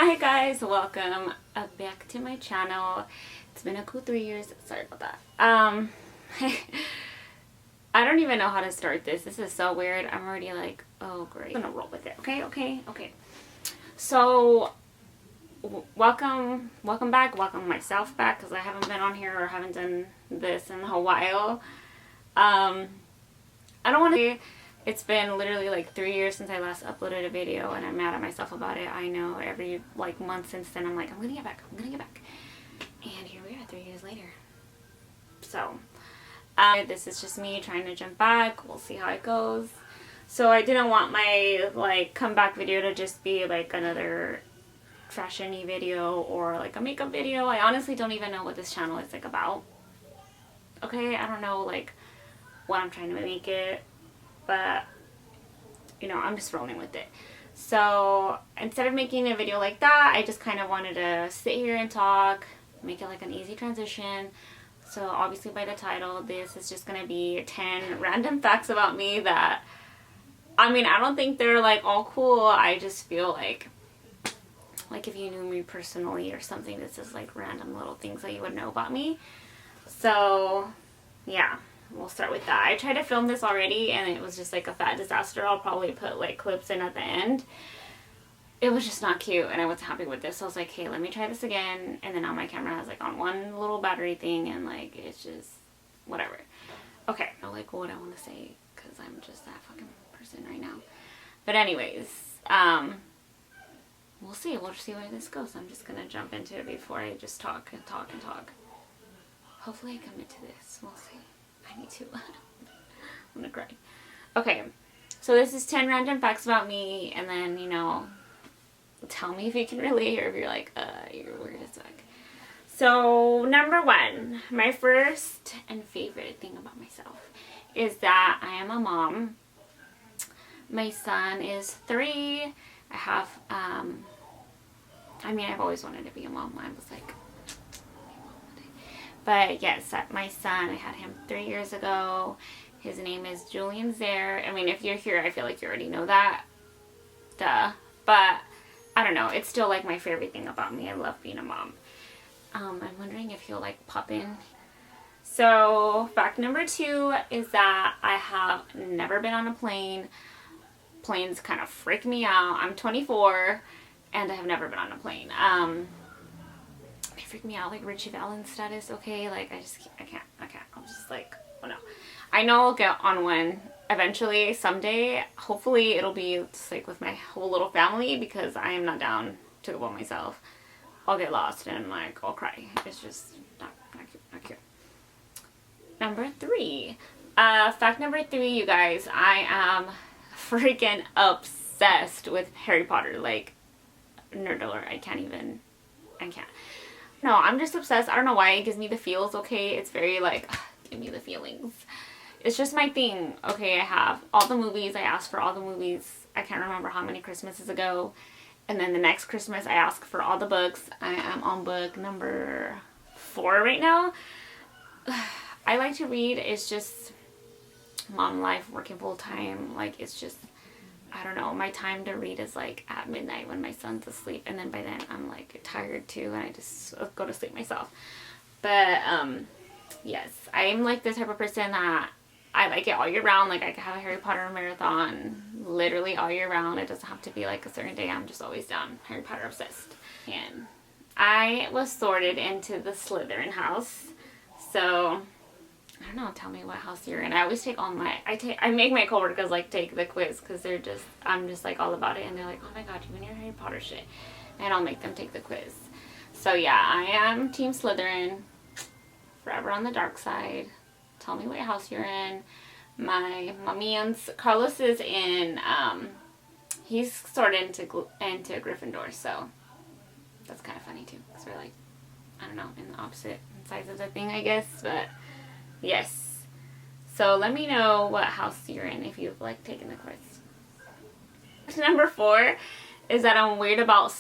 Hi guys, welcome back to my channel. It's been a cool 3 years. Sorry about that. I don't even know how to start this. This is so weird. I'm already like, oh great. I'm gonna roll with it. Okay. So welcome back. Welcome myself back because I haven't been on here or haven't done this in a while. I don't want to. It's been literally like 3 years since I last uploaded a video, and I'm mad at myself about it. I know every like month since then I'm like, I'm gonna get back. And here we are 3 years later. So this is just me trying to jump back. We'll see how it goes. So I didn't want my like comeback video to just be like another fashion-y video or like a makeup video. I honestly don't even know what this channel is like about. Okay, I don't know like what I'm trying to make it, but you know, I'm just rolling with it. So instead of making a video like that, I just kind of wanted to sit here and talk, make it like an easy transition. So obviously by the title, this is just gonna be 10 random facts about me that, I mean, I don't think they're like all cool. I just feel like if you knew me personally or something, this is like random little things that you would know about me. So yeah, we'll start with that. I tried to film this already and it was just like a fat disaster. I'll probably put like clips in at the end. It was just not cute and I wasn't happy with this. So I was like, hey, let me try this again. And then now my camera has like on one little battery thing and like it's just whatever. Okay, I like what I want to say because I'm just that fucking person right now. But anyways, we'll see. We'll see where this goes. I'm just gonna jump into it before I just talk. Hopefully I commit to this. We'll see. I need to. I'm gonna cry. Okay, so this is 10 random facts about me, and then, you know, tell me if you can relate or if you're like, you're weird as fuck. So, number 1, my first and favorite thing about myself is that I am a mom. My son is 3. I have, I mean, I've always wanted to be a mom. I was like, but yes, my son, I had him 3 years ago. His name is Julian Zaire. I mean, if you're here, I feel like you already know that. Duh. But, I don't know. It's still like my favorite thing about me. I love being a mom. I'm wondering if he'll like pop in. So, fact number 2 is that I have never been on a plane. Planes kind of freak me out. I'm 24 and I have never been on a plane. They freak me out like Richie Valens status, okay? Like I can't. I'm just like, oh no. I know I'll get on one eventually, someday. Hopefully it'll be just like with my whole little family because I am not down to go by myself. I'll get lost and like I'll cry. It's just not cute. Number 3. Fact number 3, you guys. I am freaking obsessed with Harry Potter. Like, nerd alert. I can't. No, I'm just obsessed. I don't know why. It gives me the feels, okay? It's very like, give me the feelings. It's just my thing. Okay, I have all the movies. I asked for all the movies. I can't remember how many Christmases ago. And then the next Christmas, I asked for all the books. I am on book number 4 right now. I like to read. It's just mom life, working full time. Like, it's just, I don't know, my time to read is like at midnight when my son's asleep, and then by then I'm like tired too and I just go to sleep myself. But yes, I'm like the type of person that I like it all year round. Like I could have a Harry Potter marathon literally all year round. It doesn't have to be like a certain day. I'm just always down. Harry Potter obsessed. And I was sorted into the Slytherin house. So I don't know, tell me what house you're in. I always take all my, I make my coworkers like take the quiz because they're just, I'm just like all about it and they're like, oh my god, you and your Harry Potter shit. And I'll make them take the quiz. So yeah, I am Team Slytherin. Forever on the dark side. Tell me what house you're in. My and Carlos is in, he's sort of into Gryffindor, so that's kind of funny too. Because we're like, I don't know, in the opposite sides of the thing, I guess, but yes. So let me know what house you're in if you've like taken the quiz. Number 4 is that I'm weird about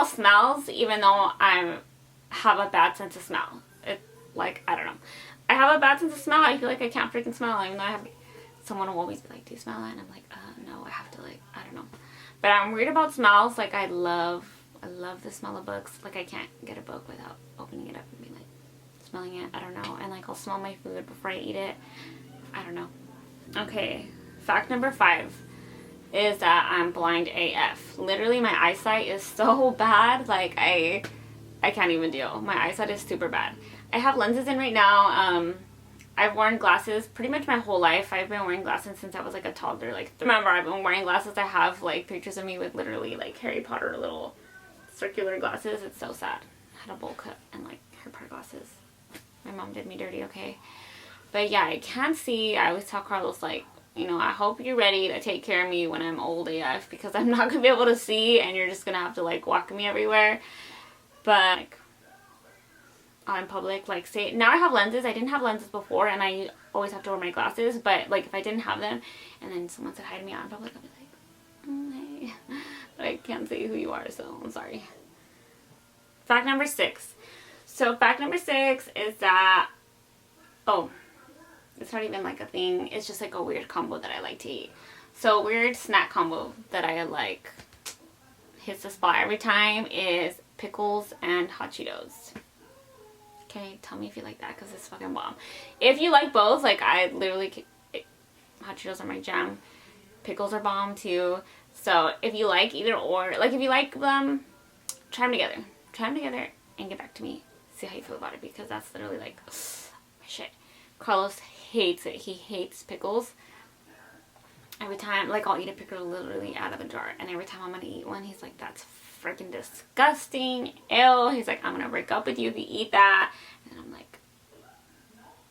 smells, even though I have a bad sense of smell. It like, I don't know. I have a bad sense of smell. I feel like I can't freaking smell, even though I have. Someone will always be like, do you smell that? And I'm like, no, I have to like, I don't know. But I'm weird about smells. Like I love I love the smell of books. Like, I can't get a book without opening it up and being like, smelling it. I don't know. And like, I'll smell my food before I eat it. I don't know. Okay, fact number 5 is that I'm blind AF. Literally, my eyesight is so bad. Like, I can't even deal. My eyesight is super bad. I have lenses in right now. I've worn glasses pretty much my whole life. I've been wearing glasses since I was like a toddler. Like, remember, I've been wearing glasses. I have like pictures of me with literally like Harry Potter little circular glasses. It's so sad. I had a bowl cut and like Harry Potter glasses. My mom did me dirty, okay? But yeah, I can't see. I always tell Carlos, like, you know, I hope you're ready to take care of me when I'm old AF, because I'm not gonna be able to see and you're just gonna have to like walk me everywhere. But like, in public, like, say now I have lenses. I didn't have lenses before and I always have to wear my glasses, but like if I didn't have them and then someone said hi to me out in public, I'd be like, hey, but I can't say who you are, so I'm sorry. Fact number 6. So fact number 6 is that, oh, it's not even like a thing, it's just like a weird combo that I like to eat. So weird snack combo that I like hits the spot every time is pickles and hot Cheetos. Okay, tell me if you like that, because it's fucking bomb. If you like both, like, I literally, hot Cheetos are my jam. Pickles are bomb too. So if you like either or, like if you like them, try them together. Try them together and get back to me. See how you feel about it, because that's literally like, shit. Carlos hates it. He hates pickles. Every time, like, I'll eat a pickle literally out of the jar, and every time I'm gonna eat one, he's like, that's freaking disgusting. Ew. He's like, I'm gonna break up with you if you eat that. And I'm like,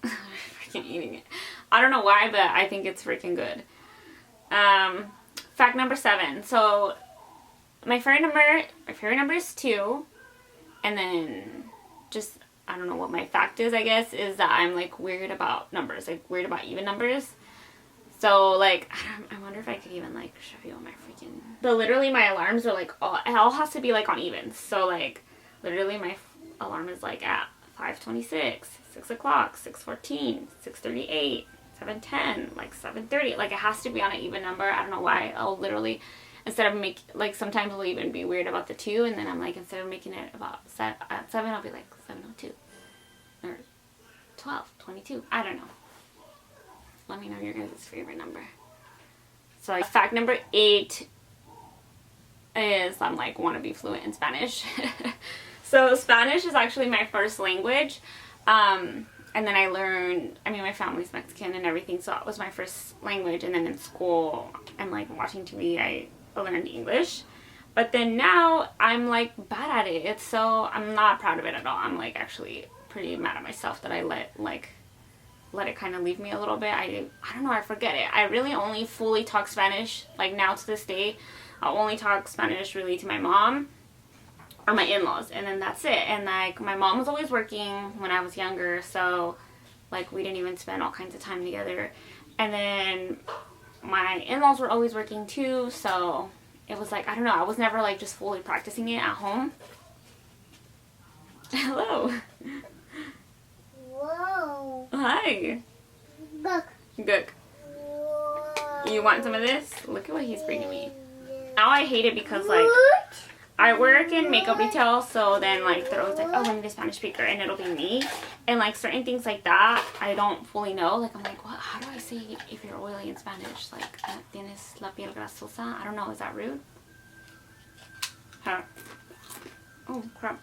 freaking eating it. I don't know why, but I think it's freaking good. Fact number 7. So my favorite number is 2, and then just, I don't know what my fact is, I guess, is that I'm like weird about numbers, like weird about even numbers. So like, I wonder if I could even like show you on my freaking, but literally my alarms are like, it all has to be like on evens. So like, literally my alarm is like at 5:26, 6 o'clock, 6:14, 6:38, 7:10, like 7:30. Like, it has to be on an even number. I don't know why. I'll literally, instead of like, sometimes I'll even be weird about the 2, and then I'm like, instead of making it about at 7, I'll be like 7:02 or 12:22. I don't know. Let me know your guys' favorite number. So like, fact number 8 is I'm like, want to be fluent in Spanish. So Spanish is actually my first language. And then I learned, I mean, my family's Mexican and everything, so that was my first language. And then in school and like watching TV, I learned English. But then now I'm like bad at it. I'm not proud of it at all. I'm like actually pretty mad at myself that I let it kind of leave me a little bit. I don't know, I forget it. I really only fully talk Spanish, like now to this day. I'll only talk Spanish really to my mom or my in-laws, and then that's it. And like, my mom was always working when I was younger, so like we didn't even spend all kinds of time together. And then my in-laws were always working too, so it was like, I don't know, I was never like just fully practicing it at home. Hello. Whoa. Hi. Look. Good. You want some of this? Look at what he's bringing me. Now I hate it because like, I work in makeup retail, so then like they're always like, oh, I need a Spanish speaker, and it'll be me. And like certain things like that, I don't fully know. Like, I'm like, what? How do I say if you're oily in Spanish? Like, tienes la piel grasosa? I don't know. Is that rude? Huh. Oh crap.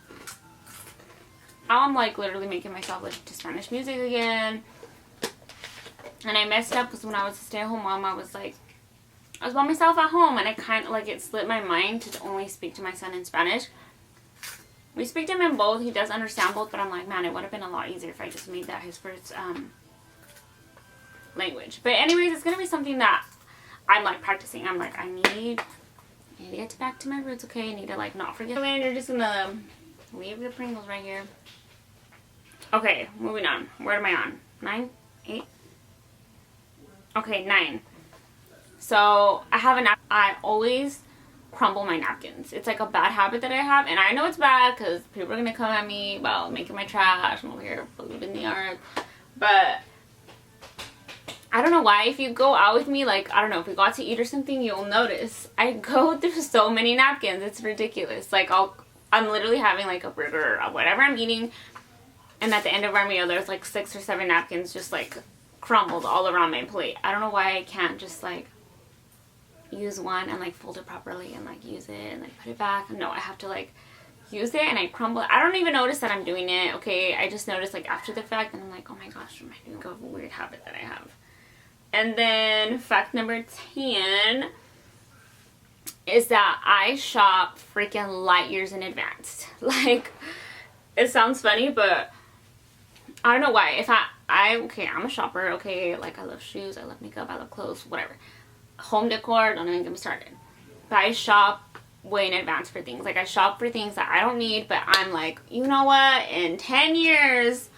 Now I'm like literally making myself listen to Spanish music again. And I messed up because when I was a stay-at-home mom, I was by myself at home, and I kind of like, it slipped my mind to only speak to my son in Spanish. We speak to him in both. He does understand both, but I'm like, man, it would have been a lot easier if I just made that his first language. But anyways, it's gonna be something that I'm like practicing. I'm like, I need to get back to my roots, okay? I need to like not forget. And you're just gonna leave the Pringles right here. Okay, moving on. Where am I on? 9? 8? Okay, 9. So I have I always crumble my napkins. It's like a bad habit that I have, and I know it's bad because people are gonna come at me about making my trash. I'm over here food in the yard, but I don't know why. If you go out with me, like, I don't know, if we go out to eat or something, you'll notice I go through so many napkins. It's ridiculous. Like, I'll I'm literally having like a burger or whatever I'm eating, and at the end of our meal there's like 6 or 7 napkins just like crumbled all around my plate. I don't know why I can't just like use one and like fold it properly and like use it and like put it back. No, I have to like use it and I crumble it. I don't even notice that I'm doing it, okay? I just notice like after the fact, and I'm like, oh my gosh, I'm doing a weird habit that I have. And then fact number 10 is that I shop freaking light years in advance. Like, it sounds funny, but I don't know why. If okay, I'm a shopper, okay? Like, I love shoes, I love makeup, I love clothes, whatever. Home decor, don't even get me started. But I shop way in advance for things. Like, I shop for things that I don't need, but I'm like, you know what? In 10 years,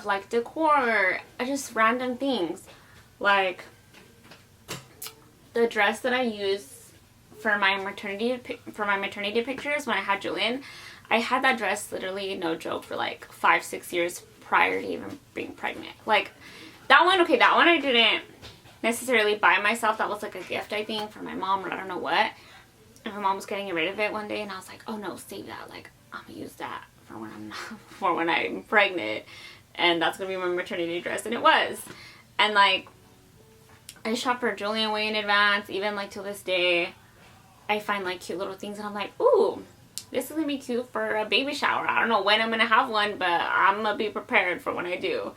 like decor, just random things. Like, the dress that I use for my maternity pictures when I had Julian, I had that dress literally, no joke, for like 5-6 years prior to even being pregnant. Like, that one, okay, that one I didn't necessarily buy myself. That was like a gift, I think, for my mom, or I don't know what. And my mom was getting rid of it one day, and I was like, oh no, save that. Like, I'm gonna use that for when I'm pregnant, and that's gonna be my maternity dress. And it was. And like, I shop for Julian way in advance. Even like till this day, I find like cute little things, and I'm like, ooh, this is gonna be cute for a baby shower. I don't know when I'm gonna have one, but I'm gonna be prepared for when I do.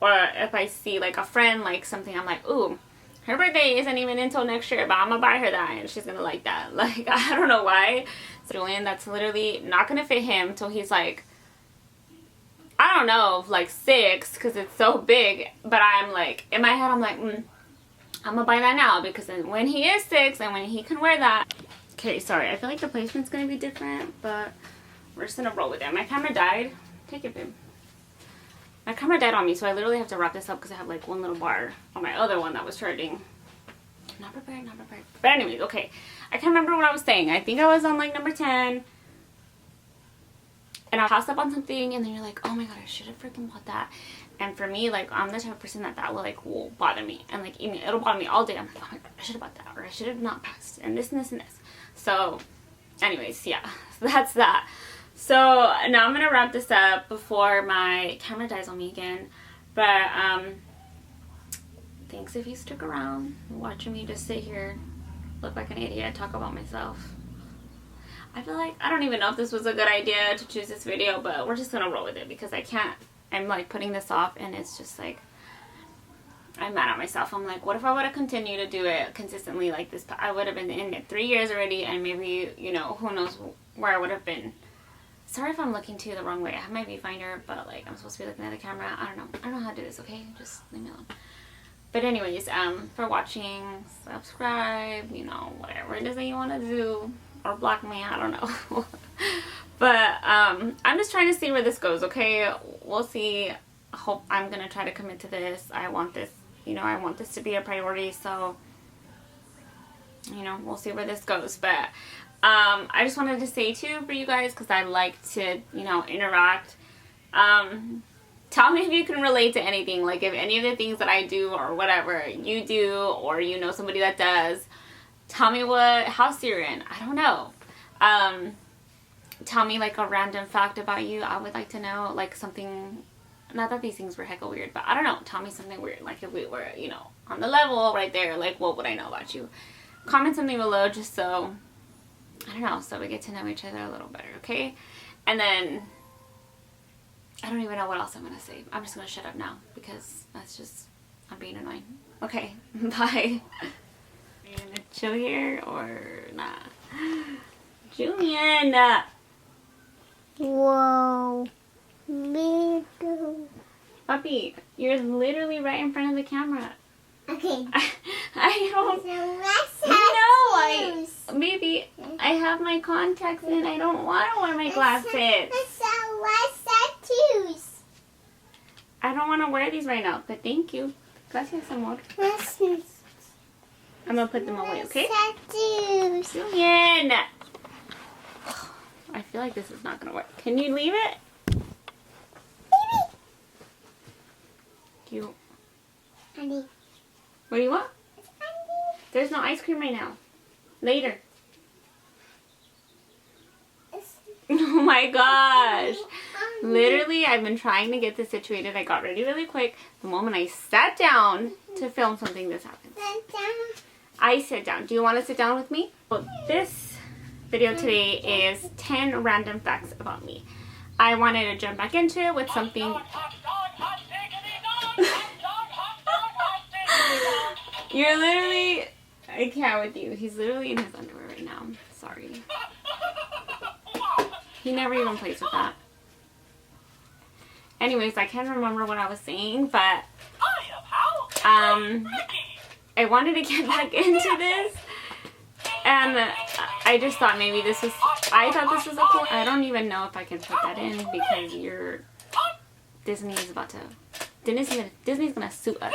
Or if I see like a friend like something, I'm like, ooh, her birthday isn't even until next year, but I'm gonna buy her that and she's gonna like that. Like, I don't know why. So Julian, that's literally not gonna fit him till he's like, I don't know, like 6, because it's so big. But I'm like, in my head, I'm like, I'm gonna buy that now, because then when he is 6 and when he can wear that. Okay, sorry, I feel like the placement's gonna be different, but we're just gonna roll with it. My camera died. Take it, babe. My camera died on me, so I literally have to wrap this up because I have like one little bar on my other one that was charging. Not prepared, not prepared. But anyways, okay. I can't remember what I was saying. I think I was on like number 10. And I passed up on something, and then you're like, oh my god, I should have freaking bought that. And for me, like, I'm the type of person that will bother me. And like, even it'll bother me all day. I'm like, oh my god, I should have bought that. Or I should have not passed. And this and this and this. So, anyways, yeah. That's that. So now I'm gonna wrap this up before my camera dies on me again. But thanks if you stuck around watching me just sit here, look like an idiot, talk about myself. I feel like, I don't even know if this was a good idea to choose this video, but we're just gonna roll with it because I can't. I'm like putting this off, and it's just like, I'm mad at myself. I'm like, what if I would have continued to do it consistently like this? I would have been in it 3 years already, and maybe, you know, who knows where I would have been. Sorry if I'm looking to you the wrong way. I have my viewfinder, but like, I'm supposed to be looking at the camera. I don't know. I don't know how to do this, okay? Just leave me alone. But anyways, for watching, subscribe, you know, whatever it is that you want to do. Or block me, I don't know. But I'm just trying to see where this goes, okay? We'll see. I'm going to try to commit to this. I want this, you know, I want this to be a priority. So, you know, we'll see where this goes. But I just wanted to say too for you guys, because I like to, you know, interact. Tell me if you can relate to anything. Like, if any of the things that I do or whatever you do, or you know somebody that does, tell me what house you're in. I don't know. Tell me like a random fact about you. I would like to know, like, something. Not that these things were hecka weird, but I don't know. Tell me something weird. Like, if we were, you know, on the level right there, like, what would I know about you? Comment something below just so, I don't know, so we get to know each other a little better, okay? And then, I don't even know what else I'm going to say. I'm just going to shut up now because that's just, I'm being annoying. Okay, bye. Are you going to chill here or not? Julian! Whoa. Little. Puppy, you're literally right in front of the camera. Okay. I don't know. Maybe I have my contacts in. I don't want to wear my glasses. I don't want to wear these right now, but thank you. Gracias, amor. I'm going to put them away, okay? Julian! I feel like this is not going to work. Can you leave it? You. Honey. What do you want? There's no ice cream right now. Later. It's my gosh. Literally, I've been trying to get this situated. I got ready really quick. The moment I sat down to film something, this happened. I sit down. Do you want to sit down with me? Well, this video today is 10 random facts about me. I wanted to jump back into it with something. You're literally... I can't with you. He's literally in his underwear right now. Sorry. He never even plays with that. Anyways, I can't remember what I was saying, but I wanted to get back into this, and I just thought maybe this was, I thought this was a cool, I don't even know if I can put that in because Disney's gonna sue us.